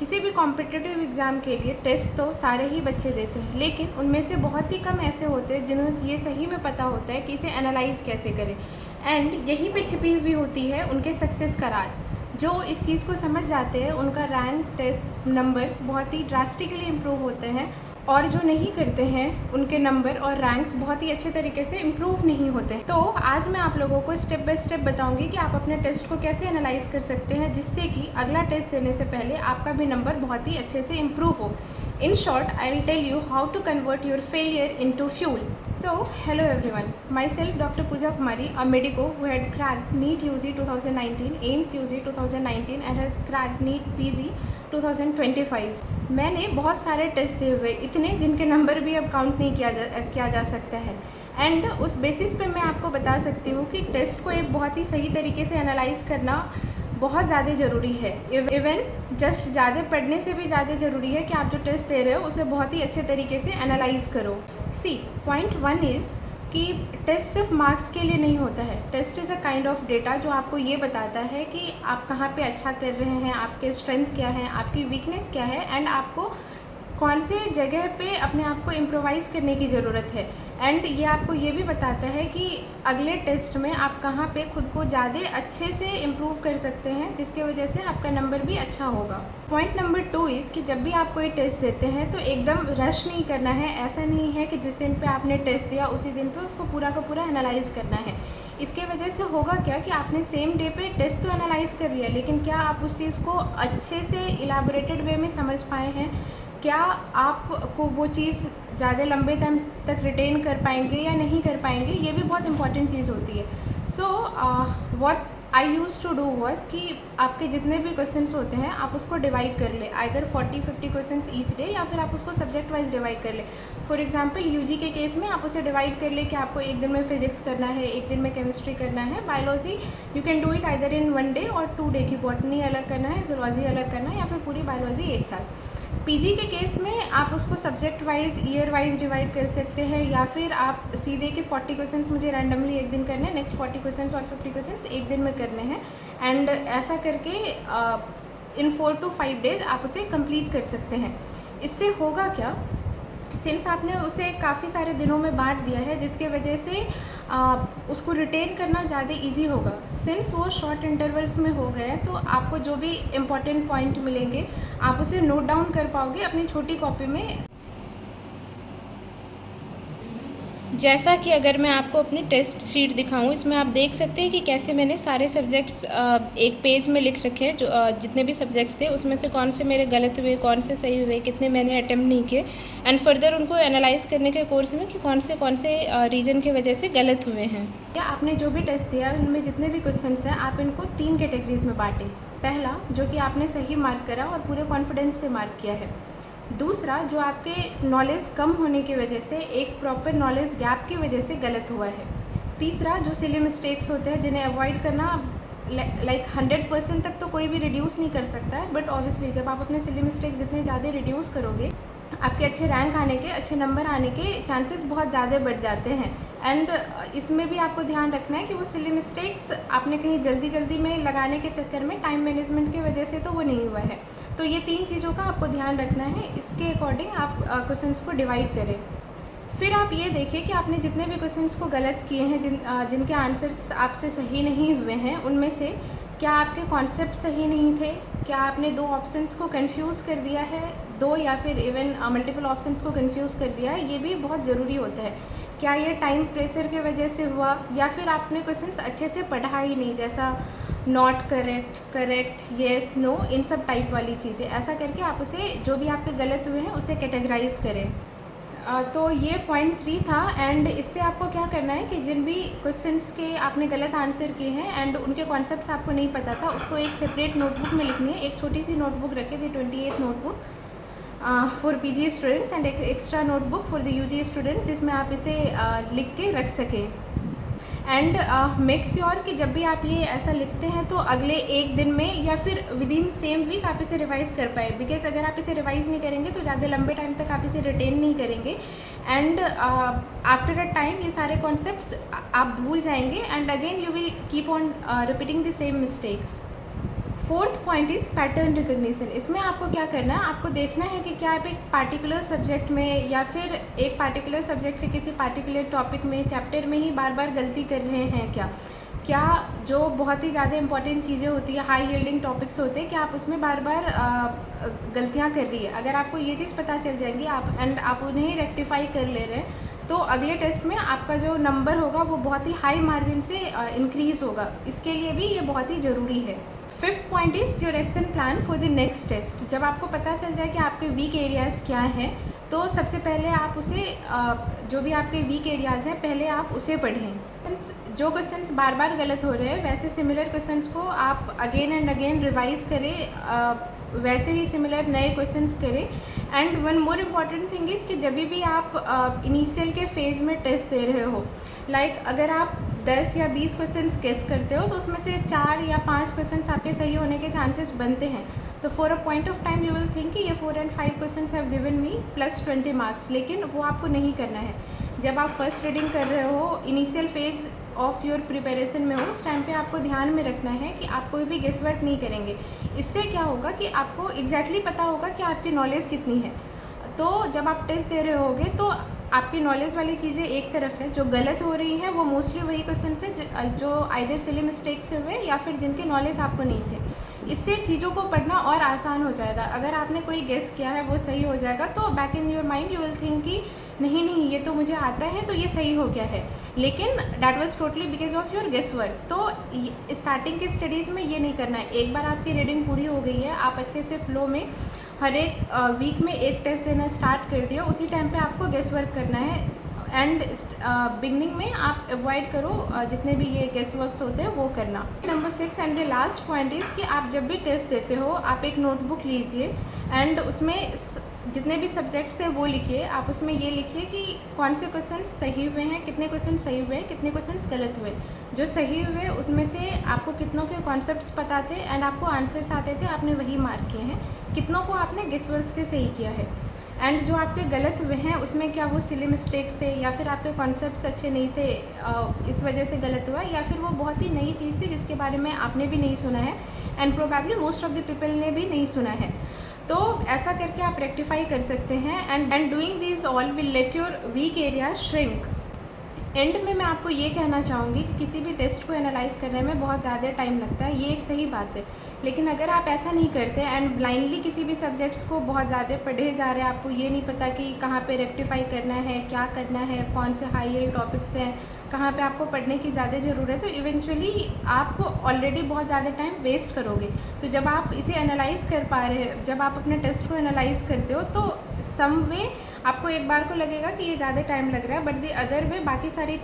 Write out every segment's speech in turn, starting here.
किसी भी competitive exam के लिए टेस्ट तो सारे ही बच्चे देते हैं, लेकिन उनमें से बहुत ही कम ऐसे होते हैं जिन्हें ये सही में पता होता है कि इसे एनालाइज़ कैसे करें। एंड यहीं पे छिपी हुई होती है उनके सक्सेस का राज। जो इस चीज़ को समझ जाते हैं उनका रैंक, टेस्ट नंबर्स बहुत ही ड्रास्टिकली इम्प्रूव होते हैं, और जो नहीं करते हैं उनके नंबर और रैंक्स बहुत ही अच्छे तरीके से इम्प्रूव नहीं होते। तो आज मैं आप लोगों को स्टेप बाय स्टेप बताऊंगी कि आप अपने टेस्ट को कैसे एनालाइज कर सकते हैं, जिससे कि अगला टेस्ट देने से पहले आपका भी नंबर बहुत ही अच्छे से इम्प्रूव हो। In short, I will tell you how to convert your failure into fuel. So, hello everyone. Myself, Dr. Pooja Kumari, a medico who had cracked NEET UG 2019, AIMS UG 2019 and has cracked NEET PG 2025. मैंने बहुत सारे test दिए हुए, इतने जिनके number भी अब count नहीं किया जा सकता है। एंड उस बेसिस पे मैं आपको बता सकती हूँ कि टेस्ट को एक बहुत ही सही तरीके से एनालाइज करना बहुत ज़्यादा ज़रूरी है। इवन जस्ट ज़्यादा पढ़ने से भी ज़्यादा ज़रूरी है कि आप जो टेस्ट दे रहे हो उसे बहुत ही अच्छे तरीके से एनालाइज करो। सी पॉइंट 1 इज़ कि टेस्ट सिर्फ मार्क्स के लिए नहीं होता है। Test is a kind of data जो आपको ये बताता है कि आप कहाँ पे अच्छा कर रहे हैं, आपके स्ट्रेंथ क्या है, आपकी वीकनेस क्या है, एंड आपको कौन से जगह पे अपने आप को इम्प्रोवाइज़ करने की ज़रूरत है। एंड ये आपको ये भी बताता है कि अगले टेस्ट में आप कहाँ पे खुद को ज़्यादा अच्छे से इम्प्रूव कर सकते हैं, जिसके वजह से आपका नंबर भी अच्छा होगा। पॉइंट नंबर 2 इज़ कि जब भी आप कोई टेस्ट देते हैं तो एकदम रश नहीं करना है। ऐसा नहीं है कि जिस दिन पे आपने टेस्ट दिया उसी दिन पे उसको पूरा का पूरा एनालाइज़ करना है। इसके वजह से होगा क्या कि आपने सेम डे पे टेस्ट तो एनालाइज़ कर लिया, लेकिन क्या आप उस चीज़ को अच्छे से इलाबोरेटेड वे में समझ पाए हैं? क्या आपको वो चीज़ ज़्यादा लंबे टाइम तक रिटेन कर पाएंगे या नहीं कर पाएंगे, ये भी बहुत इंपॉर्टेंट चीज़ होती है। So what I used to do was कि आपके जितने भी क्वेश्चंस होते हैं आप उसको डिवाइड कर ले, आइदर 40-50 क्वेश्चंस ईच डे, या फिर आप उसको सब्जेक्ट वाइज डिवाइड कर ले। फॉर एग्जांपल यूजी के केस में आप उसे डिवाइड कर ले कि आपको एक दिन में फिजिक्स करना है, एक दिन में केमिस्ट्री करना है, biology you can do it either in 1 day और 2 डे की बॉटनी अलग करना है, जूलॉजी अलग करना है, या फिर पूरी बायोलॉजी एक साथ। पीजी के केस में आप उसको subject wise, year wise divide कर सकते हैं, या फिर आप सीधे कि 40 क्वेश्चंस मुझे रैंडमली एक दिन करने हैं, नेक्स्ट 40 क्वेश्चंस और 50 क्वेश्चंस एक दिन में करने हैं, एंड ऐसा करके इन 4 to 5 डेज आप उसे कंप्लीट कर सकते हैं। इससे होगा क्या, सिंस आपने उसे काफ़ी सारे दिनों में बांट दिया है, जिसके वजह से उसको रिटेन करना ज़्यादा इजी होगा। सिंस वो शॉर्ट इंटरवल्स में हो गए हैं तो आपको जो भी इम्पोर्टेंट पॉइंट मिलेंगे आप उसे नोट डाउन कर पाओगे अपनी छोटी कॉपी में। जैसा कि अगर मैं आपको अपनी टेस्ट शीट दिखाऊं, इसमें आप देख सकते हैं कि कैसे मैंने सारे सब्जेक्ट्स एक पेज में लिख रखे हैं। जो जितने भी सब्जेक्ट्स थे उसमें से कौन से मेरे गलत हुए, कौन से सही हुए, कितने मैंने अटेम्प्ट नहीं किए, एंड फर्दर उनको एनालाइज करने के कोर्स में कि कौन से रीजन की वजह से गलत हुए हैं। या आपने जो भी टेस्ट दिया उनमें जितने भी क्वेश्चन हैं आप इनको 3 कैटेगरीज में बांटें। पहला, जो कि आपने सही मार्क करा और पूरे कॉन्फिडेंस से मार्क किया है। दूसरा, जो आपके नॉलेज कम होने की वजह से, एक प्रॉपर नॉलेज गैप की वजह से गलत हुआ है। तीसरा, जो सिली मिस्टेक्स होते हैं जिन्हें अवॉइड करना लाइक 100% तक तो कोई भी रिड्यूस नहीं कर सकता है, बट ऑब्वियसली जब आप अपने सिली मिस्टेक्स जितने ज़्यादा रिड्यूस करोगे आपके अच्छे रैंक आने के, अच्छे नंबर आने के चांसेस बहुत ज़्यादा बढ़ जाते हैं। एंड इसमें भी आपको ध्यान रखना है कि वो सिली मिस्टेक्स आपने कहीं जल्दी में लगाने के चक्कर में, टाइम मैनेजमेंट की वजह से तो वो नहीं हुआ है। तो ये 3 चीज़ों का आपको ध्यान रखना है। इसके अकॉर्डिंग आप क्वेश्चंस को डिवाइड करें। फिर आप ये देखें कि आपने जितने भी क्वेश्चंस को गलत किए हैं, जिनके आंसर्स आपसे सही नहीं हुए हैं, उनमें से क्या आपके कॉन्सेप्ट सही नहीं थे, क्या आपने 2 ऑप्शंस को कंफ्यूज कर दिया है, 2 या फिर इवन मल्टीपल ऑप्शंस को कंफ्यूज कर दिया है, ये भी बहुत ज़रूरी होता है। क्या ये टाइम प्रेशर की वजह से हुआ, या फिर आपने क्वेश्चंस अच्छे से पढ़ा ही नहीं, जैसा not correct, correct, yes, no, इन सब टाइप वाली चीज़ें। ऐसा करके आप उसे, जो भी आपके गलत हुए हैं उसे कैटेगराइज करें। तो ये पॉइंट 3 था। एंड इससे आपको क्या करना है कि जिन भी क्वेश्चंस के आपने गलत आंसर किए हैं एंड उनके कॉन्सेप्ट्स आपको नहीं पता था, उसको एक सेपरेट नोटबुक में लिखनी है। एक छोटी सी नोटबुक रखे थे, 28th notebook for PG students and extra notebook for the UG students, जिसमें आप इसे लिख के रख सकें। एंड मेक श्योर कि जब भी आप ये ऐसा लिखते हैं तो अगले एक दिन में या फिर विद इन सेम वीक आप इसे रिवाइज़ कर पाए, बिकॉज अगर आप इसे रिवाइज़ नहीं करेंगे तो ज़्यादा लंबे टाइम तक आप इसे रिटेन नहीं करेंगे, एंड आफ्टर अ टाइम ये सारे कॉन्सेप्ट्स आप भूल जाएंगे, and again you will keep on repeating the same mistakes. Fourth point is pattern recognition. इसमें आपको क्या करना है, आपको देखना है कि क्या आप एक पार्टिकुलर सब्जेक्ट में या फिर एक पार्टिकुलर सब्जेक्ट के किसी पार्टिकुलर टॉपिक में, चैप्टर में ही बार बार गलती कर रहे हैं क्या जो बहुत ही ज़्यादा इंपॉर्टेंट चीज़ें होती है, हाई यील्डिंग टॉपिक्स होते हैं, कि आप उसमें बार बार गलतियाँ कर रही है। अगर आपको ये चीज़ पता चल जाएगी आप उन्हें रेक्टिफाई कर ले रहे हैं, तो अगले टेस्ट में आपका जो नंबर होगा वो बहुत ही हाई मार्जिन से इंक्रीज़ होगा। इसके लिए भी ये बहुत ही ज़रूरी है। Fifth point is your action plan for the next test. जब आपको पता चल जाए कि आपके वीक एरियाज़ क्या हैं, तो सबसे पहले आप उसे जो भी आपके वीक एरियाज़ हैं पहले आप उसे पढ़ें। जो क्वेश्चंस बार बार गलत हो रहे हैं वैसे सिमिलर क्वेश्चंस को आप अगेन एंड अगेन रिवाइज़ करें, वैसे ही सिमिलर नए क्वेश्चंस करें। And one more important thing is कि जब भी आप इनिशियल के फेज़ में टेस्ट दे रहे हो, लाइक अगर आप 10 या 20 क्वेश्चंस गेस करते हो तो उसमें से 4 या 5 क्वेश्चंस आपके सही होने के चांसेस बनते हैं। तो for a point of time you will think कि ये 4 and 5 questions have given me plus 20 marks, लेकिन वो आपको नहीं करना है। जब आप फर्स्ट रीडिंग कर रहे हो, initial phase of your preparation में हो, उस टाइम पे आपको ध्यान में रखना है कि आप कोई भी गेस वर्क नहीं करेंगे। इससे क्या होगा कि आपको एग्जैक्टली पता होगा कि आपकी नॉलेज कितनी है। तो जब आप टेस्ट दे रहे होगे तो आपकी नॉलेज वाली चीज़ें एक तरफ है, जो गलत हो रही हैं वो मोस्टली वही क्वेश्चन है जो आइदर सिली मिस्टेक से हुए या फिर जिनके नॉलेज आपको नहीं थे। इससे चीज़ों को पढ़ना और आसान हो जाएगा। अगर आपने कोई गेस किया है वो सही हो जाएगा तो back in your mind you will think कि नहीं ये तो मुझे आता है तो ये सही हो गया है, लेकिन that was totally because of your guess work. तो स्टार्टिंग की स्टडीज़ में ये नहीं करना है। एक बार आपकी रीडिंग पूरी हो गई है, आप अच्छे से फ्लो में हर एक वीक में एक टेस्ट देना स्टार्ट कर दिया, उसी टाइम पे आपको गेस वर्क करना है। एंड बिगनिंग में आप अवॉइड करो जितने भी ये गेस वर्क्स होते हैं वो करना। Number 6 and the last point is कि आप जब भी टेस्ट देते हो आप एक नोटबुक लीजिए एंड उसमें जितने भी सब्जेक्ट्स हैं वो लिखिए। आप उसमें ये लिखिए कि कौन से क्वेश्चन सही हुए हैं, कितने क्वेश्चन सही हुए हैं, कितने क्वेश्चन गलत हुए। जो सही हुए उसमें से आपको कितनों के कॉन्सेप्ट्स पता थे एंड आपको आंसर्स आते थे, आपने वही मार्क किए हैं। कितनों को आपने गेस वर्क से सही किया है। एंड जो आपके गलत हुए हैं उसमें क्या वो सिली मिस्टेक्स थे या फिर आपके कॉन्सेप्ट्स अच्छे नहीं थे इस वजह से गलत हुआ, या फिर वो बहुत ही नई चीज़ थी जिसके बारे में आपने भी नहीं सुना है and probably most of the people ने भी नहीं सुना है। तो ऐसा करके आप रेक्टिफाई कर सकते हैं and doing this all will let your weak area shrink. And में मैं आपको ये कहना चाहूँगी कि किसी भी टेस्ट को एनालाइज करने में बहुत ज़्यादा टाइम लगता है, ये एक सही बात है। लेकिन अगर आप ऐसा नहीं करते एंड ब्लाइंडली किसी भी सब्जेक्ट्स को बहुत ज़्यादा पढ़े जा रहे हैं, आपको ये नहीं पता कि कहाँ पे रेक्टिफाई करना है, क्या करना है, कौन से हाई यील्ड टॉपिक्स हैं, कहाँ पे आपको पढ़ने की ज़्यादा ज़रूरत है, तो इवेंचुअली आप ऑलरेडी बहुत ज़्यादा टाइम वेस्ट करोगे। तो जब आप इसे एनालाइज कर पा रहे हैं, जब आप अपने टेस्ट को एनालाइज करते हो तो सम वे आपको एक बार को लगेगा कि ये ज़्यादा टाइम लग रहा है, बट द अदर वे बाकी सारी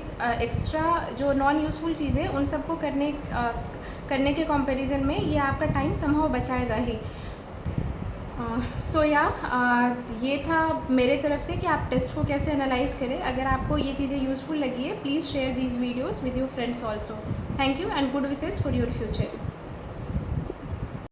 एक्स्ट्रा जो नॉन यूज़फुल चीज़ें उन सबको करने के कंपैरिजन में ये आपका टाइम समहाउ बचाएगा ही। ये था मेरे तरफ से कि आप टेस्ट को कैसे एनालाइज करें। अगर आपको ये चीज़ें यूज़फुल लगी है please share these videos with your friends also. Thank you and good wishes for your future.